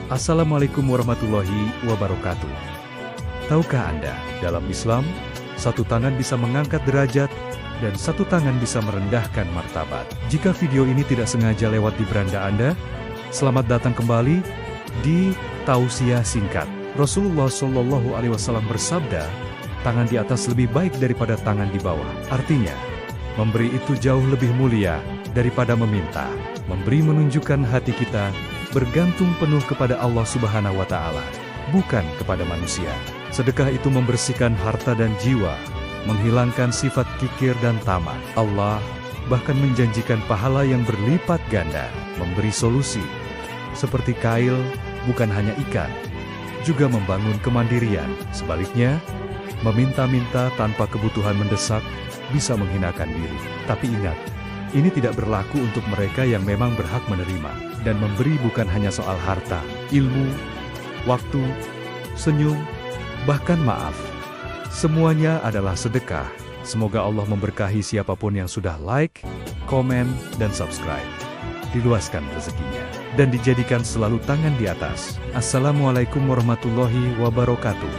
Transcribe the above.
Assalamualaikum warahmatullahi wabarakatuh. Tahukah Anda, dalam Islam, satu tangan bisa mengangkat derajat, dan satu tangan bisa merendahkan martabat. Jika video ini tidak sengaja lewat di beranda Anda, selamat datang kembali di Tausiah Singkat. Rasulullah Shallallahu Alaihi Wasallam bersabda, tangan di atas lebih baik daripada tangan di bawah. Artinya, memberi itu jauh lebih mulia daripada meminta. Memberi menunjukkan hati kita bergantung penuh kepada Allah Subhanahu wa Ta'ala, bukan kepada manusia. Sedekah itu membersihkan harta dan jiwa, menghilangkan sifat kikir dan tamak. Allah bahkan menjanjikan pahala yang berlipat ganda, memberi solusi seperti kail, bukan hanya ikan, juga membangun kemandirian. Sebaliknya, meminta-minta tanpa kebutuhan mendesak bisa menghinakan diri. Tapi ingat, ini tidak berlaku untuk mereka yang memang berhak menerima. Dan memberi bukan hanya soal harta, ilmu, waktu, senyum, bahkan maaf. Semuanya adalah sedekah. Semoga Allah memberkahi siapapun yang sudah like, komen, dan subscribe. Diluaskan rezekinya, dan dijadikan selalu tangan di atas. Assalamualaikum warahmatullahi wabarakatuh.